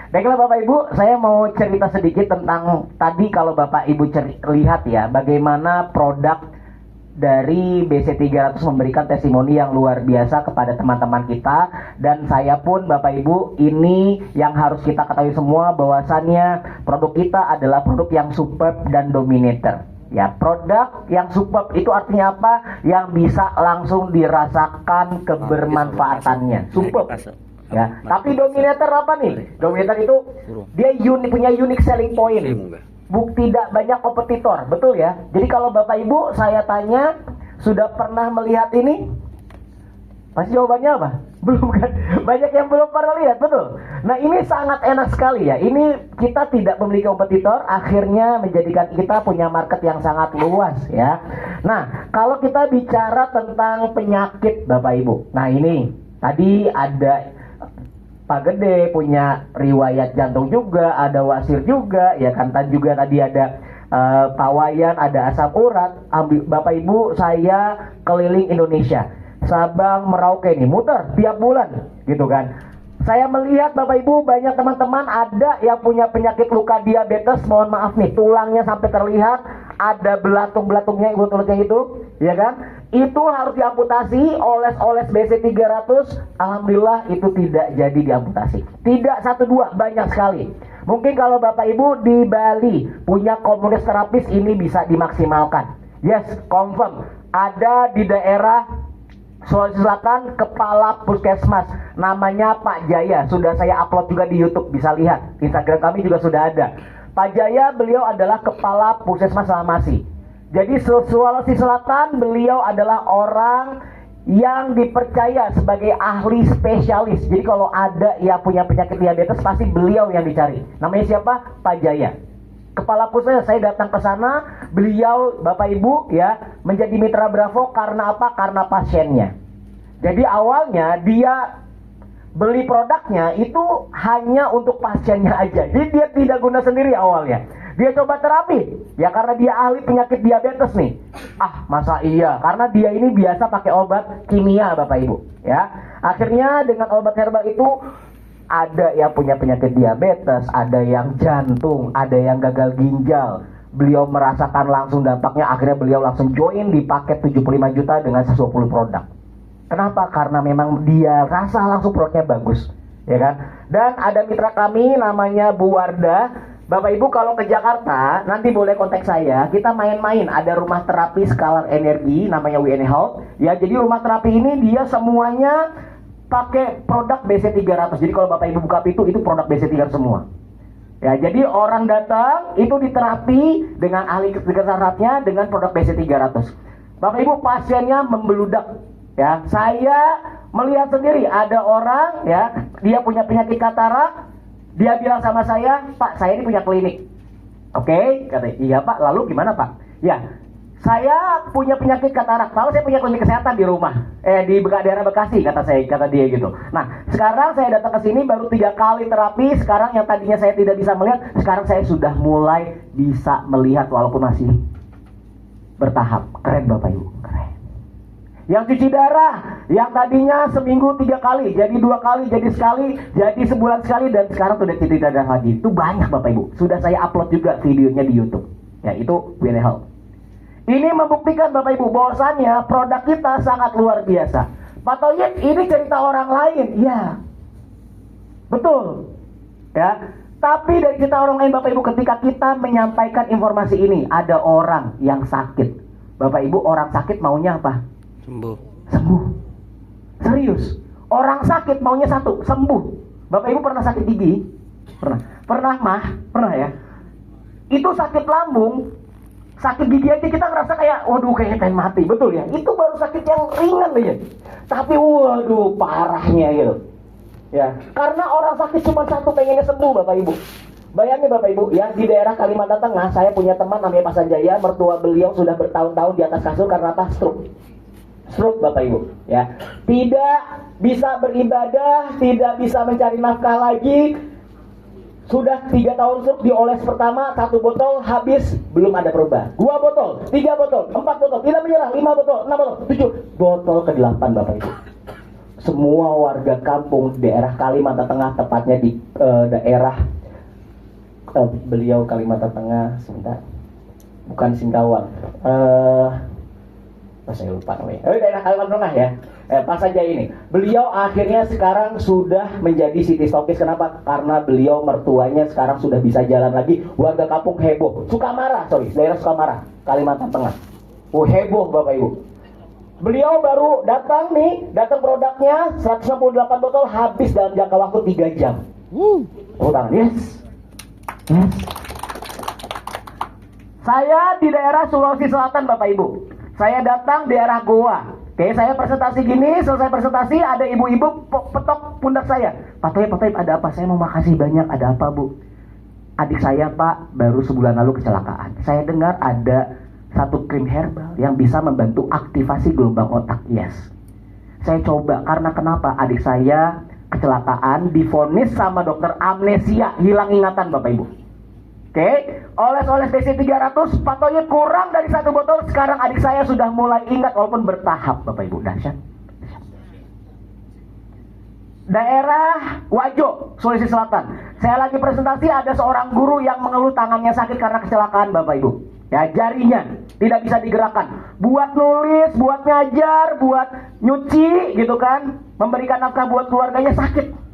Baiklah Bapak Ibu, saya mau cerita sedikit tentang tadi kalau Bapak Ibu lihat ya, bagaimana produk dari BC300 memberikan testimoni yang luar biasa kepada teman-teman kita. Dan saya pun Bapak Ibu, ini yang harus kita ketahui semua, bahwasannya produk kita adalah produk yang superb dan dominator. Ya, produk yang superb itu artinya apa? Yang bisa langsung dirasakan kebermanfaatannya. Superb. Ya, tapi dominator apa nih? Dominator itu dia punya unique selling point. Tidak banyak kompetitor, betul ya? Jadi kalau Bapak Ibu saya tanya, sudah pernah melihat ini? Pasti jawabannya apa? Belum kan? Banyak yang belum pernah lihat, betul? Nah, ini sangat enak sekali ya. Ini kita tidak memiliki kompetitor, akhirnya menjadikan kita punya market yang sangat luas ya. Nah, kalau kita bicara tentang penyakit Bapak Ibu. Nah, ini tadi ada Pak Gede punya riwayat jantung juga, ada wasir juga, ya kan, juga tadi ada Pak Wayan, ada asam urat. Bapak Ibu, saya keliling Indonesia, Sabang Merauke nih, muter tiap bulan, gitu kan. Saya melihat Bapak Ibu banyak teman-teman ada yang punya penyakit luka diabetes, mohon maaf nih, tulangnya sampai terlihat, ada belatung-belatungnya, ibu tulangnya itu, ya kan? Itu harus diamputasi, oles-oles BC300, alhamdulillah itu tidak jadi diamputasi. Tidak satu dua, banyak sekali. Mungkin kalau Bapak Ibu di Bali punya komunitas terapis, ini bisa dimaksimalkan. Yes, confirm. Ada di daerah Sulawesi Selatan, kepala puskesmas namanya Pak Jaya, sudah saya upload juga di YouTube, bisa lihat. Instagram kami juga sudah ada. Pak Jaya, beliau adalah kepala puskesmas Lamasi. Jadi Sulawesi Selatan, beliau adalah orang yang dipercaya sebagai ahli spesialis. Jadi kalau ada yang punya penyakit diabetes, pasti beliau yang dicari. Namanya siapa? Pak Jaya. Kepala pusat, saya datang ke sana, beliau Bapak Ibu ya menjadi mitra Bravo karena apa? Karena pasiennya. Jadi awalnya dia beli produknya itu hanya untuk pasiennya aja. Jadi dia tidak guna sendiri awalnya. Dia coba terapi ya karena dia ahli penyakit diabetes nih. Ah, masa iya? Karena dia ini biasa pakai obat kimia Bapak Ibu ya. Akhirnya dengan obat herbal itu ada yang punya penyakit diabetes, ada yang jantung, ada yang gagal ginjal. Beliau merasakan langsung dampaknya, akhirnya beliau langsung join di paket 75 juta dengan 120 produk. Kenapa? Karena memang dia rasa langsung produknya bagus, ya kan? Dan ada mitra kami namanya Bu Wardah. Bapak Ibu kalau ke Jakarta, nanti boleh kontak saya, kita main-main. Ada rumah terapi Scalar Energi, namanya WN Health. Ya, jadi rumah terapi ini dia semuanya pakai produk BC300. Jadi kalau Bapak Ibu buka pintu, itu produk BC300 semua. Ya, jadi orang datang itu diterapi dengan ahli kesehatan dengan produk BC300. Bapak Ibu, pasiennya membeludak. Ya, saya melihat sendiri ada orang ya, dia punya penyakit katarak, dia bilang sama saya, "Pak, saya ini punya klinik." Oke, kata, "Iya Pak, lalu gimana Pak?" "Ya, saya punya penyakit katarak, lalu saya punya klinik kesehatan di rumah, di daerah Bekasi," kata dia gitu. Nah, sekarang saya datang ke sini baru 3 kali terapi. Sekarang yang tadinya saya tidak bisa melihat, sekarang saya sudah mulai bisa melihat walaupun masih bertahap. Keren Bapak Ibu, keren. Yang cuci darah, yang tadinya seminggu 3 kali, jadi 2 kali, jadi sekali, jadi sebulan sekali, dan sekarang sudah cuci darah lagi. Itu banyak Bapak Ibu. Sudah saya upload juga videonya di YouTube. Ya, itu WN Health. Ini membuktikan Bapak Ibu bahwasannya produk kita sangat luar biasa. Pak Toyib, ini cerita orang lain. Ya, betul. Ya, tapi dari cerita orang lain Bapak Ibu, ketika kita menyampaikan informasi ini, ada orang yang sakit. Bapak Ibu, orang sakit maunya apa? Sembuh. Sembuh. Serius. Orang sakit maunya satu, sembuh. Bapak Ibu pernah sakit gigi? Pernah. Pernah mah? Pernah ya? Itu sakit lambung, sakit gigi aja kita ngerasa kayak, waduh kayaknya pengen mati, betul ya? Itu baru sakit yang ringan aja. Tapi waduh parahnya gitu. Ya, karena orang sakit cuma satu, pengennya sembuh Bapak Ibu. Bayangin Bapak Ibu ya, di daerah Kalimantan Tengah, saya punya teman namanya Pak Sanjaya, mertua beliau sudah bertahun-tahun di atas kasur karena apa? Stroke. Stroke Bapak Ibu ya. Tidak bisa beribadah, tidak bisa mencari nafkah lagi. Sudah 3 tahun stroke, dioles pertama 1 botol habis, belum ada perubahan. 2 botol, 3 botol, 4 botol, tidak menyerah, 5 botol, 6 botol, 7 botol ke-8 Bapak Ibu. Semua warga kampung daerah Kalimantan Tengah, tepatnya di daerah beliau Kalimantan Tengah, sebentar, bukan Singkawang, saya lupa namanya. Daerah Kalimantan Tengah ya. Pas saja ini. Beliau akhirnya sekarang sudah menjadi city stokis. Kenapa? Karena beliau mertuanya sekarang sudah bisa jalan lagi. Warga kampung heboh. Daerah Sukamara, Kalimantan Tengah. Heboh Bapak Ibu. Beliau baru datang produknya 168 botol habis dalam jangka waktu 3 jam. Tangan, yes. Saya di daerah Sulawesi Selatan Bapak Ibu. Saya datang di daerah Goa. Oke, saya presentasi gini, selesai presentasi ada ibu-ibu petok pundak saya. Pak Toib, ada apa? Saya mau makasih banyak. Ada apa Bu? Adik saya Pak, baru sebulan lalu kecelakaan. Saya dengar ada satu krim herbal yang bisa membantu aktivasi gelombang otak. Yes. Saya coba, karena kenapa? Adik saya kecelakaan, divonis sama dokter amnesia, hilang ingatan Bapak Ibu. Oke, oles-oles BC 300, Pak Toyib kurang dari 1 botol. Sekarang adik saya sudah mulai ingat walaupun bertahap Bapak Ibu. Dahsyat. Daerah Wajo, Sulawesi Selatan. Saya lagi presentasi, ada seorang guru yang mengeluh tangannya sakit karena kecelakaan Bapak Ibu. Ya, jarinya tidak bisa digerakkan. Buat nulis, buat ngajar, buat nyuci gitu kan, memberikan nafkah buat keluarganya sakit.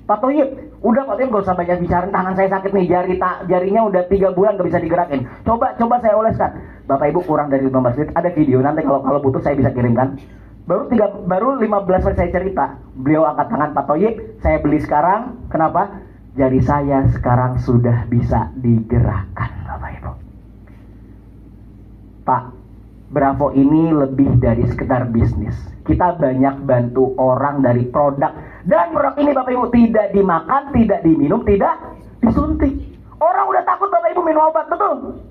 Pak Toyib, udah Pak Toyib gak usah banyak bicara, tangan saya sakit nih, jarinya udah 3 bulan gak bisa digerakin. Coba saya oleskan. Bapak Ibu kurang dari 15 menit, ada video nanti kalau butuh saya bisa kirimkan. Baru 15 menit saya cerita, beliau angkat tangan, Pak Toyib, saya beli sekarang. Kenapa? Jari saya sekarang sudah bisa digerakkan Bapak Ibu. Pak, Bravo ini lebih dari sekedar bisnis. Kita banyak bantu orang dari produk. Dan produk ini Bapak Ibu tidak dimakan, tidak diminum, tidak disuntik. Orang udah takut Bapak Ibu minum obat, betul?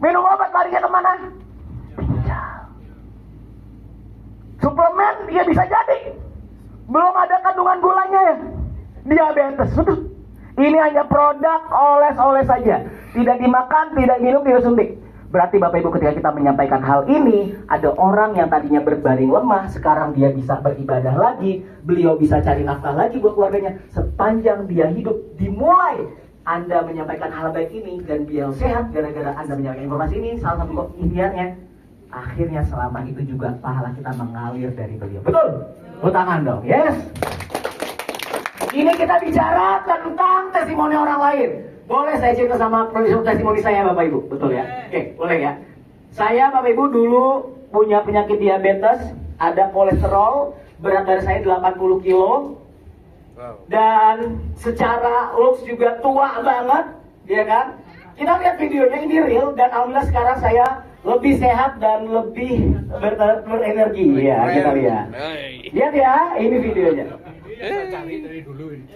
Minum obat larinya kemana? Ginjal. Suplemen, ya bisa jadi. Belum ada kandungan gulanya ya. Diabetes, betul? Ini hanya produk oles-oles saja. Tidak dimakan, tidak minum, tidak suntik. Berarti Bapak Ibu ketika kita menyampaikan hal ini, ada orang yang tadinya berbaring lemah, sekarang dia bisa beribadah lagi, beliau bisa cari nafkah lagi buat keluarganya. Sepanjang dia hidup, dimulai Anda menyampaikan hal baik ini, dan beliau sehat gara-gara Anda menyampaikan informasi ini, salah satu ikhtiarnya. Akhirnya selama itu juga pahala kita mengalir dari beliau. Betul? Tangan dong, yes. Ini kita bicara tentang testimoni orang lain. Boleh saya cerita sama testimoni saya Bapak Ibu? Betul ya? Oke, boleh ya. Saya Bapak Ibu dulu punya penyakit diabetes, ada kolesterol, berat dari saya 80 kilo. Dan secara looks juga tua banget, ya kan? Kita lihat videonya, ini real, dan alhamdulillah sekarang saya lebih sehat dan lebih berenergi. Ya, kita lihat. Lihat ya, ini videonya. Cari dari dulu ini.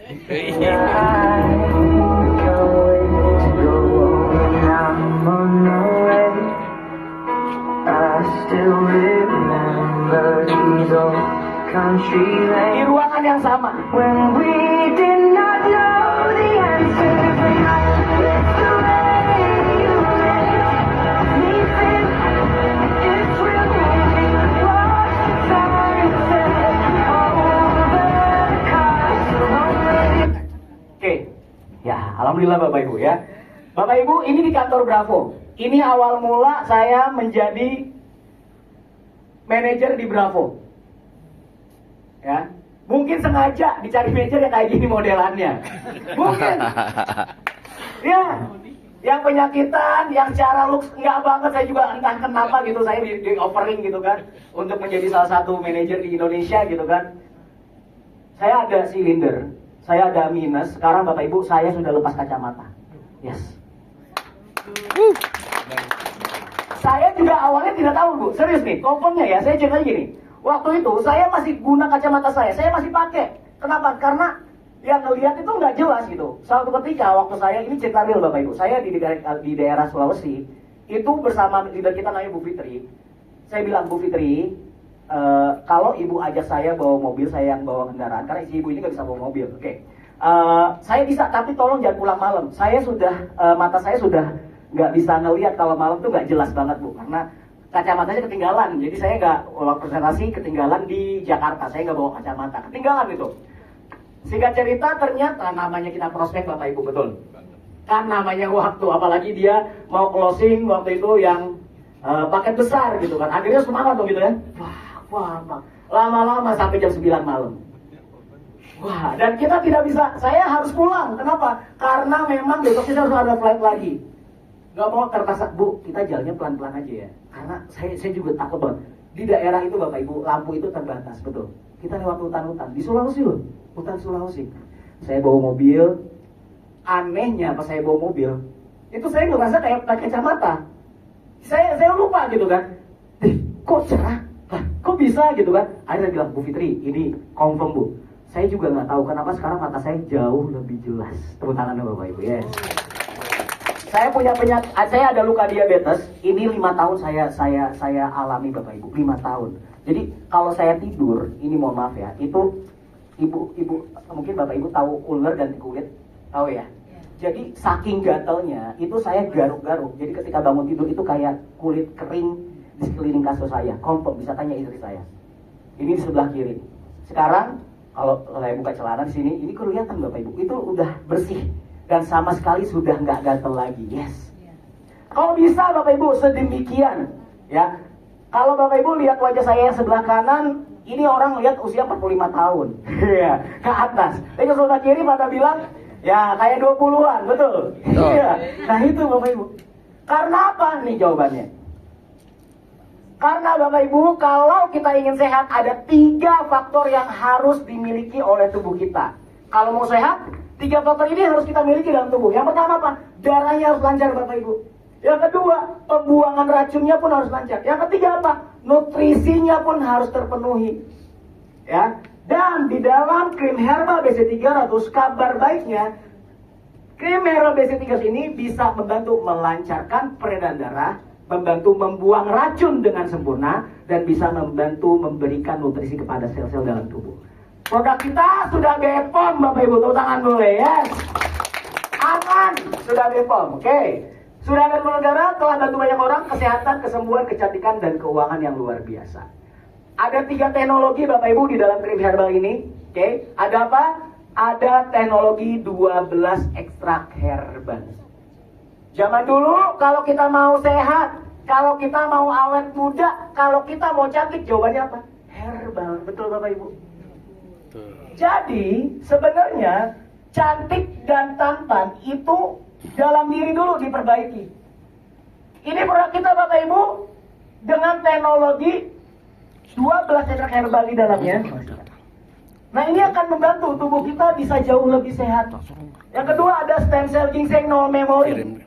Di ruangan yang sama. Oke, ya alhamdulillah Bapak Ibu ya. Bapak Ibu, ini di kantor Bravo. Ini awal mula saya menjadi manajer di Bravo. Ya, mungkin sengaja dicari manajer yang kayak gini modelannya. Mungkin. Ya, yang penyakitan, yang secara looks nggak banget, saya juga entah kenapa gitu, saya di offering gitu kan, untuk menjadi salah satu manajer di Indonesia gitu kan. Saya ada silinder, saya ada minus. Sekarang Bapak Ibu, saya sudah lepas kacamata. Yes. Saya juga awalnya tidak tahu Bu, serius nih, konfirmnya ya, saya cerita gini. Waktu itu saya masih guna kacamata saya masih pakai. Kenapa? Karena yang ngelihat itu nggak jelas gitu. Suatu ketika waktu saya, ini cerita real Bapak Ibu, saya di daerah Sulawesi, itu bersama leader kita namanya Bu Fitri. Saya bilang, Bu Fitri, kalau ibu ajak saya bawa mobil, saya yang bawa kendaraan, karena si ibu ini nggak bisa bawa mobil. Oke. Saya bisa, tapi tolong jangan pulang malam. Saya sudah, mata saya sudah nggak bisa ngelihat kalau malam tuh nggak jelas banget Bu, karena kacamatanya ketinggalan. Jadi saya nggak, waktu presentasi ketinggalan di Jakarta, saya nggak bawa kacamata, ketinggalan itu. Singkat cerita ternyata namanya kita prospek Bapak Ibu, betul. Kan namanya waktu, apalagi dia mau closing waktu itu yang paket besar gitu kan. Akhirnya semangat dong gitu kan. Wah, lama-lama sampai jam 9 malam. Wah, dan kita tidak bisa, saya harus pulang. Kenapa? Karena memang besok kita harus ada flight lagi. Gak mau terpaksa, Bu, kita jalannya pelan-pelan aja ya. Karena saya juga takut banget. Di daerah itu Bapak Ibu, lampu itu terbatas, betul. Kita lewat hutan-hutan, di Sulawesi loh, hutan Sulawesi. Saya bawa mobil, anehnya pas saya bawa mobil, itu saya ngerasa kayak pakai kacamata. Saya lupa gitu kan. Kok cerah? Kok bisa gitu kan? Akhirnya bilang, Bu Fitri, ini confirm Bu. Saya juga nggak tahu kenapa sekarang mata saya jauh lebih jelas. Tepuk tangannya Bapak Ibu, yes. Saya punya penyakit, saya ada luka diabetes. Ini 5 tahun saya alami Bapak Ibu, 5 tahun. Jadi kalau saya tidur, ini mohon maaf ya, itu ibu mungkin Bapak Ibu tahu ular dan kulit, tahu ya? Jadi saking gatalnya, itu saya garuk-garuk. Jadi ketika bangun tidur itu kayak kulit kering di sekeliling kasur saya. Confirm, bisa tanya istri saya. Ini di sebelah kiri. Sekarang kalau saya buka celana di sini, ini kelihatan Bapak Ibu, itu udah bersih dan sama sekali sudah nggak gatal lagi. Yes. Kalau bisa Bapak Ibu sedemikian, ya. Kalau Bapak Ibu lihat wajah saya yang sebelah kanan, ini orang lihat usia 45 tahun, ya, ke atas. Tapi sebelah kiri pada bilang, ya kayak 20-an, betul? Iya. Nah itu Bapak Ibu. Karena apa nih jawabannya? Karena Bapak Ibu, kalau kita ingin sehat, ada 3 faktor yang harus dimiliki oleh tubuh kita. Kalau mau sehat, 3 faktor ini harus kita miliki dalam tubuh. Yang pertama apa? Darahnya harus lancar Bapak Ibu. Yang kedua, pembuangan racunnya pun harus lancar. Yang ketiga apa? Nutrisinya pun harus terpenuhi. Ya. Dan di dalam krim herbal BC300, kabar baiknya, krim herbal BC300 ini bisa membantu melancarkan peredaran darah, membantu membuang racun dengan sempurna, dan bisa membantu memberikan nutrisi kepada sel-sel dalam tubuh. Produk kita sudah BPOM Bapak Ibu, tepuk tangan boleh, yes. Aman, sudah BPOM, oke. Sudah akan negara, telah bantu banyak orang, kesehatan, kesembuhan, kecantikan, dan keuangan yang luar biasa. Ada 3 teknologi Bapak Ibu di dalam krim herbal ini, oke. Ada apa? Ada teknologi 12 ekstrak herbal. Zaman dulu kalau kita mau sehat, kalau kita mau awet muda, kalau kita mau cantik, jawabannya apa? Herbal, betul Bapak Ibu? Jadi sebenarnya cantik dan tampan itu dalam diri dulu diperbaiki. Ini produk kita Bapak Ibu dengan teknologi 12 ekstrak herbal di dalamnya. Nah ini akan membantu tubuh kita bisa jauh lebih sehat. Yang kedua ada stem cell ginseng no memory.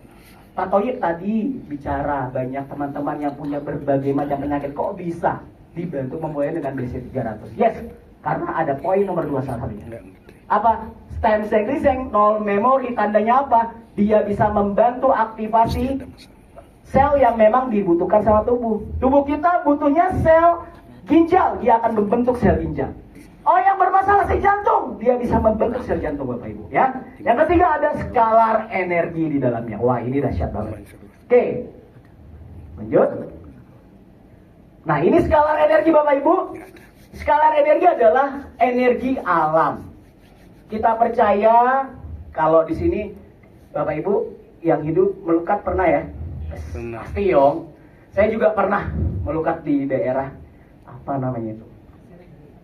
Pak Toyib tadi bicara banyak teman-teman yang punya berbagai macam penyakit, kok bisa dibantu memulai dengan BC300? Yes, karena ada poin nomor 2 salah satunya. Apa? Stem cell ginseng no memory, tandanya apa? Dia bisa membantu aktivasi sel yang memang dibutuhkan sama tubuh. Tubuh kita butuhnya sel ginjal, dia akan membentuk sel ginjal. Oh yang bermasalah si jantung, dia bisa membentuk sel jantung Bapak Ibu, ya. Yang ketiga ada skalar energi di dalamnya. Wah ini dahsyat banget. Oke, lanjut. Nah ini skalar energi Bapak Ibu. Skalar energi adalah energi alam. Kita percaya kalau di sini Bapak Ibu yang hidup melukat pernah ya? Pasti yong. Saya juga pernah melukat di daerah apa namanya itu?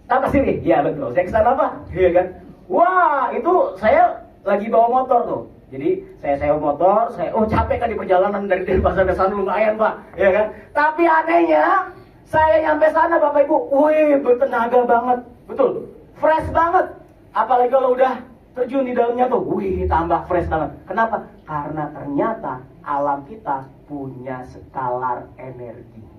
Tapas sini, ya betul. Saya kesana apa? Iya kan? Wah, itu saya lagi bawa motor tuh. Jadi saya sewa motor, capek kan di perjalanan dari pasar ke sana lumayan Pak, ya kan? Tapi anehnya, saya nyampe sana Bapak Ibu, wih bertenaga banget, betul, fresh banget. Apalagi kalau udah terjun di dalamnya tuh, wih tambah fresh banget. Kenapa? Karena ternyata alam kita punya skalar energi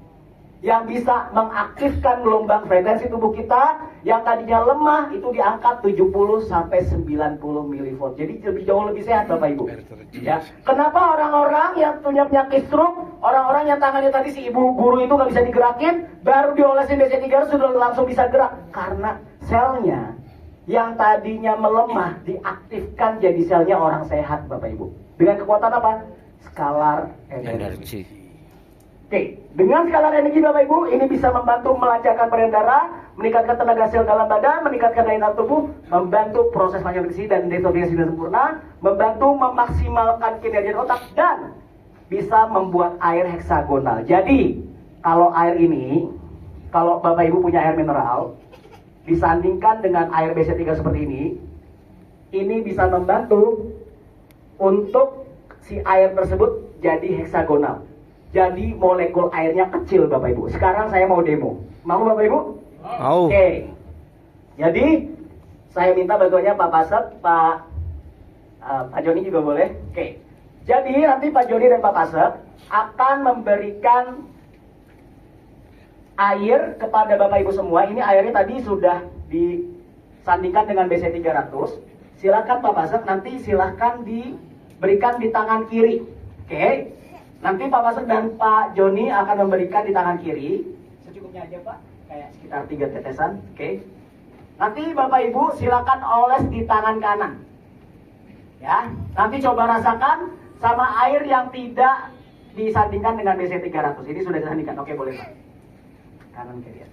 yang bisa mengaktifkan gelombang frekuensi tubuh kita yang tadinya lemah itu diangkat 70 sampai 90 milivolt. Jadi lebih jauh lebih sehat Bapak Ibu. Ya. Kenapa orang-orang yang punya penyakit stroke, orang-orang yang tangannya tadi si ibu guru itu nggak bisa digerakin, baru diolesin BC300 sudah langsung bisa gerak? Karena selnya yang tadinya melemah diaktifkan jadi selnya orang sehat Bapak Ibu. Dengan kekuatan apa? Skalar energi. Oke, dengan skala energi Bapak Ibu, ini bisa membantu melancarkan peredaran darah, meningkatkan tenaga sel dalam badan, meningkatkan daya tahan tubuh, membantu proses nutrisi dan detoksifikasi dengan sempurna, membantu memaksimalkan kinerja otak, dan bisa membuat air heksagonal. Jadi, kalau air ini, kalau Bapak Ibu punya air mineral, disandingkan dengan air BC3 seperti ini bisa membantu untuk si air tersebut jadi heksagonal. Jadi molekul airnya kecil Bapak Ibu. Sekarang saya mau demo. Mau Bapak Ibu? Mau. Oke. Jadi saya minta bantuannya Pak Pasep, Pak Joni juga boleh. Oke. Jadi nanti Pak Joni dan Pak Pasep akan memberikan air kepada Bapak Ibu semua. Ini airnya tadi sudah disandingkan dengan BC 300. Silakan Pak Pasep, nanti silakan diberikan di tangan kiri. Oke. Nanti Pak Pasek dan Pak Joni akan memberikan di tangan kiri. Secukupnya aja Pak, kayak sekitar 3 tetesan. Oke. Nanti Bapak Ibu silakan oles di tangan kanan. Ya, nanti coba rasakan sama air yang tidak disandingkan dengan BC 300. Ini sudah disandingkan. Oke, boleh Pak. Kanan kiri ya.